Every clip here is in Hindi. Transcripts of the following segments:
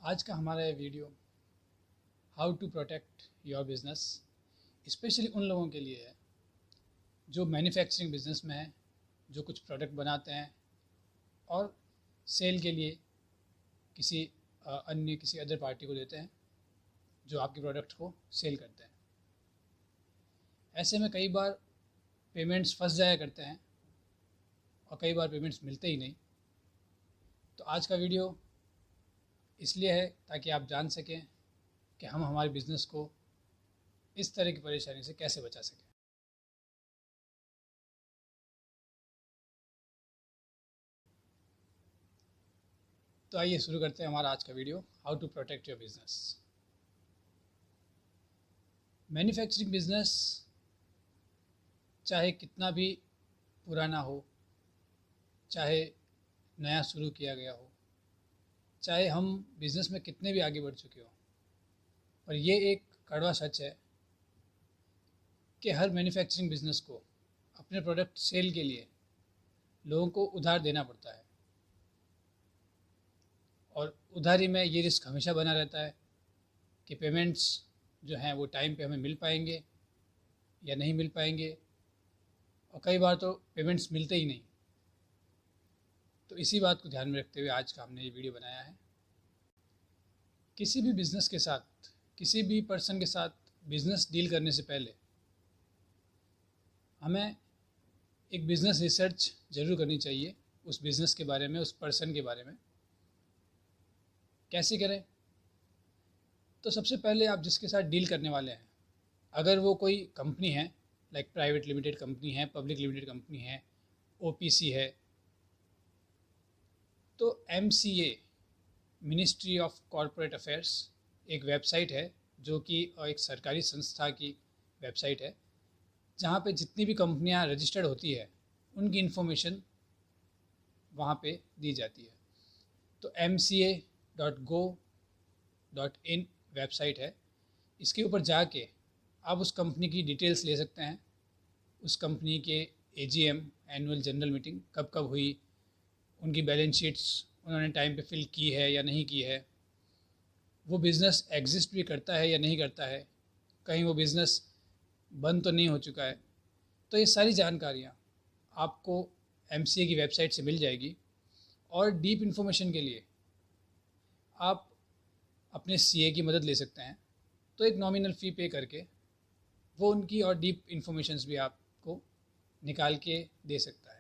आज का हमारा ये video how to protect your business specially उन लोगों के लिए है जो मैन्युफैक्चरिंग बिजनेस में है, जो कुछ प्रोडक्ट बनाते हैं और सेल के लिए किसी अन्य किसी अदर पार्टी को देते हैं जो आपके प्रोडक्ट को सेल करते हैं। ऐसे में कई बार पेमेंट्स फंस जाया करते हैं और कई बार पेमेंट्स मिलते ही नहीं। तो आज का वीडियो इसलिए है ताकि आप जान सकें कि हम हमारे बिज़नेस को इस तरह की परेशानी से कैसे बचा सकें। तो आइए शुरू करते हैं हमारा आज का video, how to protect your business. Manufacturing business चाहे कितना भी पुराना हो, चाहे नया शुरू किया गया हो, चाहे हम बिज़नेस में कितने भी आगे बढ़ चुके हो, पर ये एक कड़वा सच है कि हर मैन्युफैक्चरिंग बिज़नेस को अपने प्रोडक्ट सेल के लिए लोगों को उधार देना पड़ता है। और उधारी में ये रिस्क हमेशा बना रहता है कि पेमेंट्स जो हैं वो टाइम पे हमें मिल पाएंगे या नहीं मिल पाएंगे, और कई बार तो पेमेंट्स मिलते ही नहीं। तो इसी बात को ध्यान में रखते हुए आज का हमने ये वीडियो बनाया है। किसी भी बिज़नेस के साथ, किसी भी पर्सन के साथ बिज़नेस डील करने से पहले हमें एक बिज़नेस रिसर्च ज़रूर करनी चाहिए उस बिज़नेस के बारे में, उस पर्सन के बारे में। कैसे करें? तो सबसे पहले आप जिसके साथ डील करने वाले हैं, अगर वो कोई कंपनी है, लाइक प्राइवेट लिमिटेड कंपनी है, पब्लिक लिमिटेड कंपनी है, ओपीसी है, तो MCA ministry of corporate affairs एक वेबसाइट है जो कि एक सरकारी संस्था की वेबसाइट है, जहाँ पे जितनी भी कंपनियाँ रजिस्टर्ड होती है उनकी इन्फॉर्मेशन वहाँ पे दी जाती है। तो mca.go.in वेबसाइट है। इसके ऊपर जाके आप उस कंपनी की डिटेल्स ले सकते हैं, उस कंपनी के एजीएम एनुअल जनरल मीटिंग कब कब हुई, उनकी बैलेंस शीट्स उन्होंने टाइम पे फिल की है या नहीं की है, वो बिज़नेस एग्जिस्ट भी करता है या नहीं करता है, कहीं वो बिज़नेस बंद तो नहीं हो चुका है। तो ये सारी जानकारियाँ आपको एमसीए की वेबसाइट से मिल जाएगी। और डीप इन्फॉर्मेशन के लिए आप अपने सीए की मदद ले सकते हैं। तो एक नॉमिनल फ़ी पे करके वो उनकी और डीप इन्फॉर्मेशंस भी आपको निकाल के दे सकता है।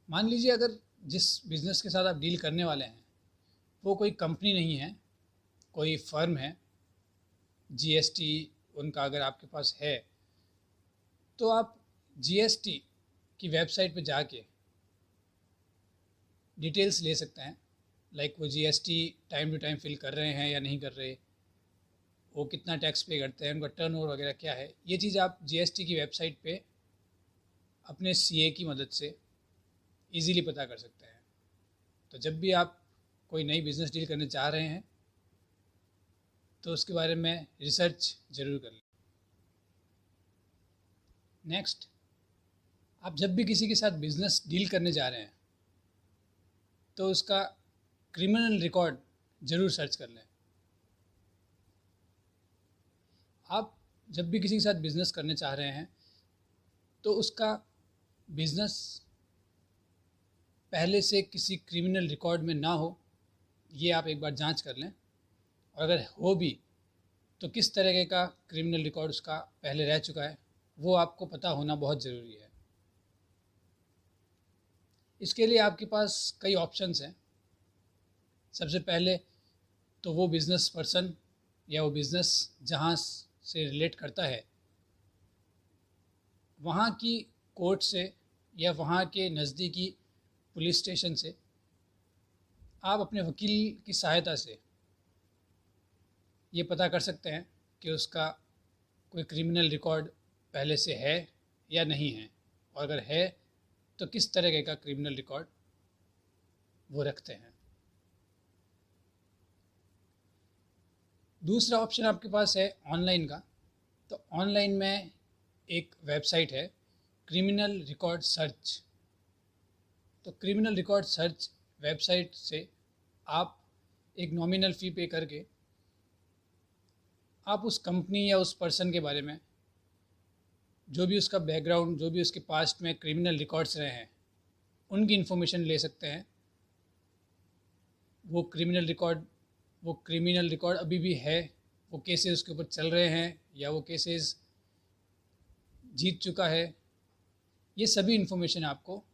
मान लीजिए अगर जिस बिज़नेस के साथ आप डील करने वाले हैं वो कोई कंपनी नहीं है, कोई फर्म है, जीएसटी उनका अगर आपके पास है, तो आप जीएसटी की वेबसाइट पे जाके डिटेल्स ले सकते हैं, लाइक वो GST time to time fill कर रहे हैं या नहीं कर रहे, वो कितना टैक्स पे करते हैं, उनका टर्नओवर वगैरह क्या है। ये चीज़ आप जीएसटी की वेबसाइट पे अपने सीए की मदद से इजीली पता कर सकते हैं। तो जब भी आप कोई नई बिज़नेस डील करने चाह रहे हैं तो उसके बारे में रिसर्च ज़रूर कर लें। नेक्स्ट, आप जब भी किसी के साथ बिज़नेस डील करने जा रहे हैं तो उसका क्रिमिनल रिकॉर्ड ज़रूर सर्च कर लें। आप जब भी किसी के साथ बिज़नेस करने चाह रहे हैं तो उसका बिज़नेस पहले से किसी क्रिमिनल रिकॉर्ड में ना हो, ये आप एक बार जांच कर लें। और अगर हो भी तो किस तरह का क्रिमिनल रिकॉर्ड उसका पहले रह चुका है, वो आपको पता होना बहुत ज़रूरी है। इसके लिए आपके पास कई ऑप्शंस हैं। सबसे पहले तो वो बिज़नेस पर्सन या वो बिज़नेस जहाँ से रिलेट करता है, वहाँ की कोर्ट से या वहाँ के नज़दीकी पुलिस स्टेशन से आप अपने वकील की सहायता से ये पता कर सकते हैं कि उसका कोई क्रिमिनल रिकॉर्ड पहले से है या नहीं है, और अगर है तो किस तरह का क्रिमिनल रिकॉर्ड वो रखते हैं। दूसरा ऑप्शन आपके पास है ऑनलाइन का। तो ऑनलाइन में एक वेबसाइट है क्रिमिनल रिकॉर्ड सर्च। तो क्रिमिनल रिकॉर्ड सर्च वेबसाइट से आप एक नॉमिनल फ़ी पे करके आप उस कंपनी या उस पर्सन के बारे में जो भी उसका बैकग्राउंड, जो भी उसके पास्ट में क्रिमिनल रिकॉर्ड्स रहे हैं, उनकी इन्फॉर्मेशन ले सकते हैं। वो क्रिमिनल रिकॉर्ड अभी भी है, वो केसेस उसके ऊपर चल रहे हैं या वो केसेस जीत चुका है, ये सभी इन्फॉर्मेशन आपको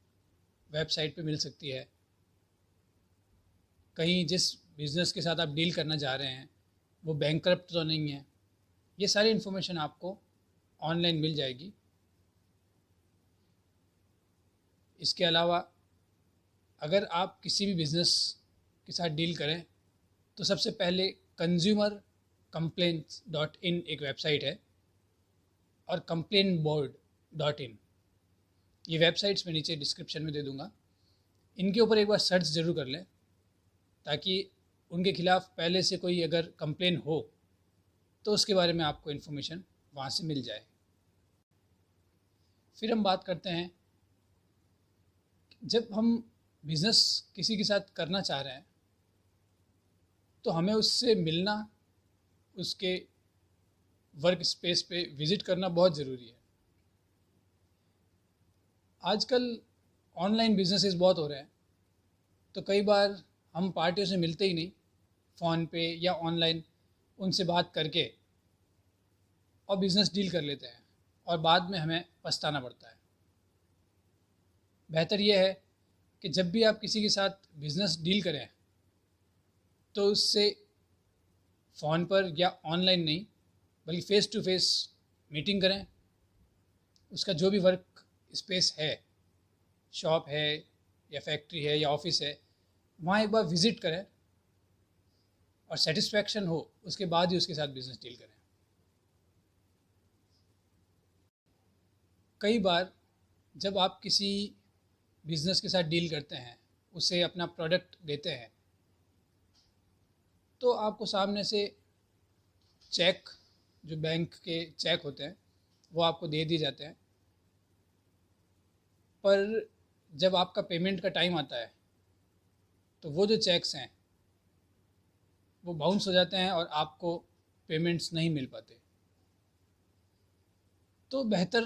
वेबसाइट पे मिल सकती है। कहीं जिस बिज़नेस के साथ आप डील करना चाह रहे हैं वो बैंकरप्ट तो नहीं है, ये सारी इन्फॉर्मेशन आपको ऑनलाइन मिल जाएगी। इसके अलावा अगर आप किसी भी बिज़नेस के साथ डील करें तो सबसे पहले consumercomplaints.in एक वेबसाइट है और complaintboard.in, ये वेबसाइट्स मैं नीचे डिस्क्रिप्शन में दे दूँगा। इनके ऊपर एक बार सर्च ज़रूर कर लें ताकि उनके ख़िलाफ़ पहले से कोई अगर कंप्लेन हो तो उसके बारे में आपको इन्फॉर्मेशन वहाँ से मिल जाए। फिर हम बात करते हैं, जब हम बिज़नेस किसी के साथ करना चाह रहे हैं तो हमें उससे मिलना, उसके वर्क स्पेस पे विज़िट करना बहुत ज़रूरी है। आजकल ऑनलाइन बिजनेसेस बहुत हो रहे हैं, तो कई बार हम पार्टियों से मिलते ही नहीं, फ़ोन पे या ऑनलाइन उनसे बात करके और बिज़नेस डील कर लेते हैं और बाद में हमें पछताना पड़ता है। बेहतर यह है कि जब भी आप किसी के साथ बिज़नेस डील करें तो उससे फ़ोन पर या ऑनलाइन नहीं बल्कि फ़ेस टू फेस मीटिंग करें। उसका जो भी वर्क स्पेस है, शॉप है या फैक्ट्री है या ऑफिस है, वहाँ एक बार विज़िट करें और सेटिस्फैक्शन हो उसके बाद ही उसके साथ बिज़नेस डील करें। कई बार जब आप किसी बिज़नेस के साथ डील करते हैं, उसे अपना प्रोडक्ट देते हैं, तो आपको सामने से चेक, जो बैंक के चेक होते हैं, वो आपको दे दिए जाते हैं। पर जब आपका पेमेंट का टाइम आता है तो वो जो चेक्स हैं वो बाउंस हो जाते हैं और आपको पेमेंट्स नहीं मिल पाते। तो बेहतर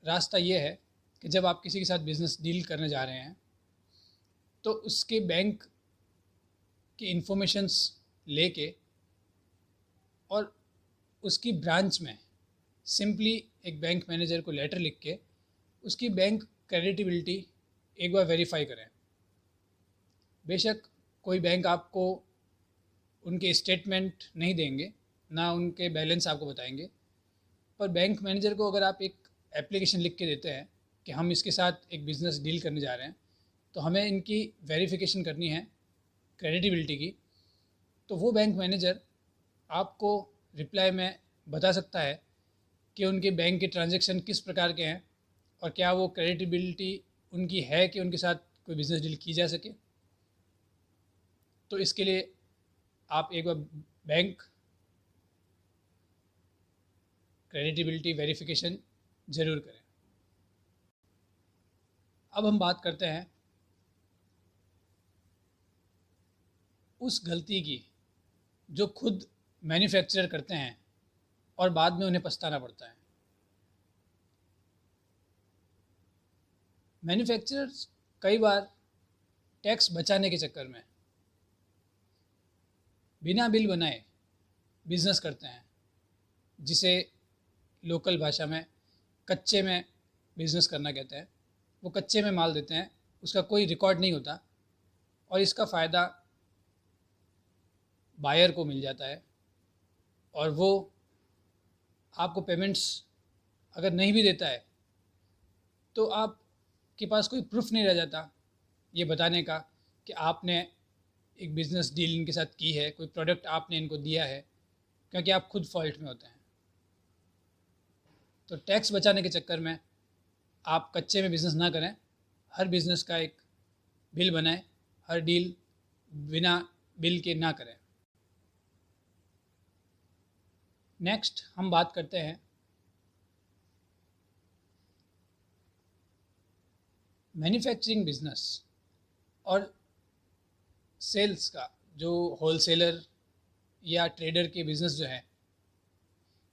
रास्ता ये है कि जब आप किसी के साथ बिज़नेस डील करने जा रहे हैं तो उसके बैंक की इन्फॉर्मेशंस लेके और उसकी ब्रांच में सिंपली एक बैंक मैनेजर को लेटर लिख के उसकी बैंक क्रेडिटेबिलिटी एक बार वेरीफाई करें। बेशक कोई बैंक आपको उनके स्टेटमेंट नहीं देंगे, ना उनके बैलेंस आपको बताएंगे, पर बैंक मैनेजर को अगर आप एक एप्लीकेशन लिख के देते हैं कि हम इसके साथ एक बिज़नेस डील करने जा रहे हैं तो हमें इनकी वेरिफिकेशन करनी है क्रेडिटेबिलिटी की, तो वो बैंक मैनेजर आपको रिप्लाई में बता सकता है कि उनके बैंक के ट्रांजैक्शन किस प्रकार के हैं और क्या वो क्रेडिटेबिलिटी उनकी है कि उनके साथ कोई बिज़नेस डील की जा सके। तो इसके लिए आप एक बार बैंक क्रेडिटेबिलिटी वेरिफिकेशन ज़रूर करें। अब हम बात करते हैं उस गलती की जो खुद मैन्युफैक्चरर करते हैं और बाद में उन्हें पछताना पड़ता है। मैन्युफैक्चरर्स कई बार टैक्स बचाने के चक्कर में बिना बिल बनाए बिज़नेस करते हैं, जिसे लोकल भाषा में कच्चे में बिज़नेस करना कहते हैं। वो कच्चे में माल देते हैं, उसका कोई रिकॉर्ड नहीं होता और इसका फ़ायदा बायर को मिल जाता है और वो आपको पेमेंट्स अगर नहीं भी देता है तो आपके पास कोई प्रूफ नहीं रह जाता ये बताने का कि आपने एक बिज़नेस डील इनके साथ की है, कोई प्रोडक्ट आपने इनको दिया है, क्योंकि आप खुद फॉल्ट में होते हैं। तो टैक्स बचाने के चक्कर में आप कच्चे में बिज़नेस ना करें, हर बिज़नेस का एक बिल बनाएं, हर डील बिना बिल के ना करें। नेक्स्ट हम बात करते हैं मैन्युफैक्चरिंग बिजनेस और सेल्स का, जो होलसेलर या ट्रेडर के बिज़नेस जो हैं,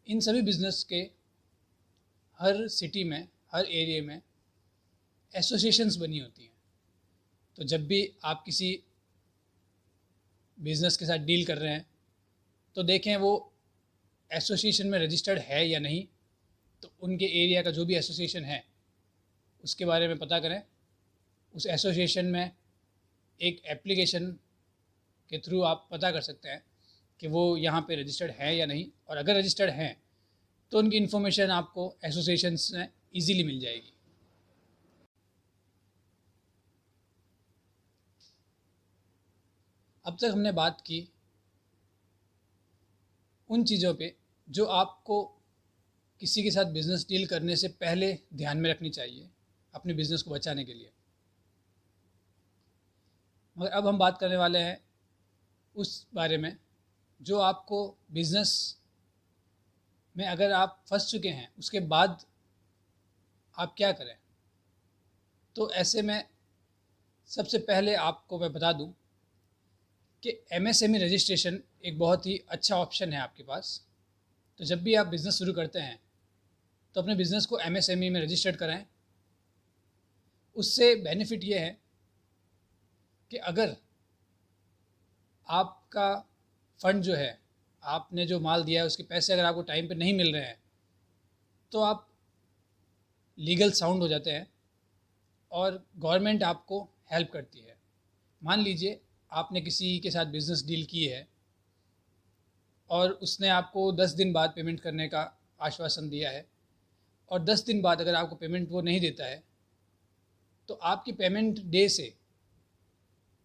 इन सभी बिज़नेस के हर सिटी में, हर एरिया में एसोसिएशंस बनी होती हैं। तो जब भी आप किसी बिज़नेस के साथ डील कर रहे हैं तो देखें वो एसोसिएशन में रजिस्टर्ड है या नहीं। तो उनके एरिया का जो भी एसोसिएशन है उसके बारे में पता करें। उस एसोसिएशन में एक एप्लीकेशन के थ्रू आप पता कर सकते हैं कि वो यहाँ पे रजिस्टर्ड है या नहीं, और अगर रजिस्टर्ड हैं तो उनकी इन्फॉर्मेशन आपको एसोसिएशंस में ईजीली मिल जाएगी। अब तक हमने बात की उन चीज़ों पे जो आपको किसी के साथ बिज़नेस डील करने से पहले ध्यान में रखनी चाहिए अपने बिज़नेस को बचाने के लिए। मगर अब हम बात करने वाले हैं उस बारे में जो आपको बिज़नेस में अगर आप फंस चुके हैं उसके बाद आप क्या करें। तो ऐसे में सबसे पहले आपको मैं बता दूं कि एमएसएमई रजिस्ट्रेशन एक बहुत ही अच्छा ऑप्शन है आपके पास। तो जब भी आप बिज़नेस शुरू करते हैं तो अपने बिज़नेस को एमएसएमई में रजिस्टर्ड कराएं। उससे बेनिफिट ये है कि अगर आपका फ़ंड जो है, आपने जो माल दिया है उसके पैसे अगर आपको टाइम पे नहीं मिल रहे हैं तो आप लीगल साउंड हो जाते हैं और गवर्नमेंट आपको हेल्प करती है। मान लीजिए आपने किसी के साथ बिज़नेस डील की है और उसने आपको 10 दिन बाद पेमेंट करने का आश्वासन दिया है, और 10 दिन बाद अगर आपको पेमेंट वो नहीं देता है तो आपकी पेमेंट डे से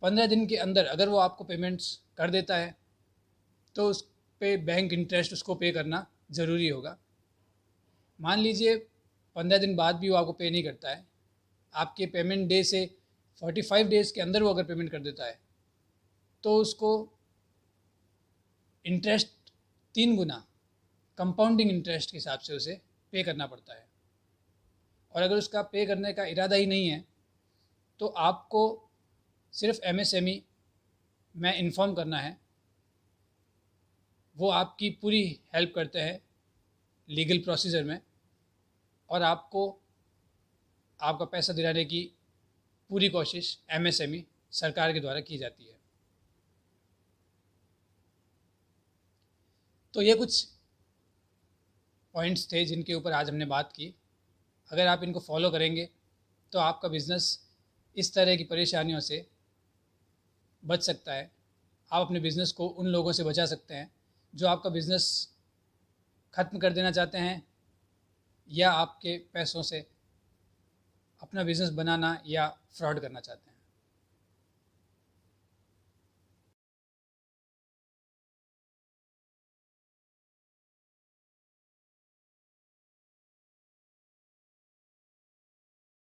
15 दिन के अंदर अगर वो आपको पेमेंट्स कर देता है तो उस पे बैंक इंटरेस्ट उसको पे करना ज़रूरी होगा। मान लीजिए 15 दिन बाद भी वो आपको पे नहीं करता है, आपके पेमेंट डे से 45 डेज़ के अंदर वो अगर पेमेंट कर देता है तो उसको इंटरेस्ट 3 गुना कंपाउंडिंग इंटरेस्ट के हिसाब से उसे पे करना पड़ता है। और अगर उसका पे करने का इरादा ही नहीं है तो आपको सिर्फ एमएसएमई में इन्फॉर्म करना है। वो आपकी पूरी हेल्प करते हैं लीगल प्रोसीजर में और आपको आपका पैसा दिलाने की पूरी कोशिश एमएसएमई सरकार के द्वारा की जाती है। तो ये कुछ पॉइंट्स थे जिनके ऊपर आज हमने बात की। अगर आप इनको फॉलो करेंगे तो आपका बिज़नेस इस तरह की परेशानियों से बच सकता है। आप अपने बिज़नेस को उन लोगों से बचा सकते हैं जो आपका बिज़नेस ख़त्म कर देना चाहते हैं या आपके पैसों से अपना बिज़नेस बनाना या फ्रॉड करना चाहते हैं।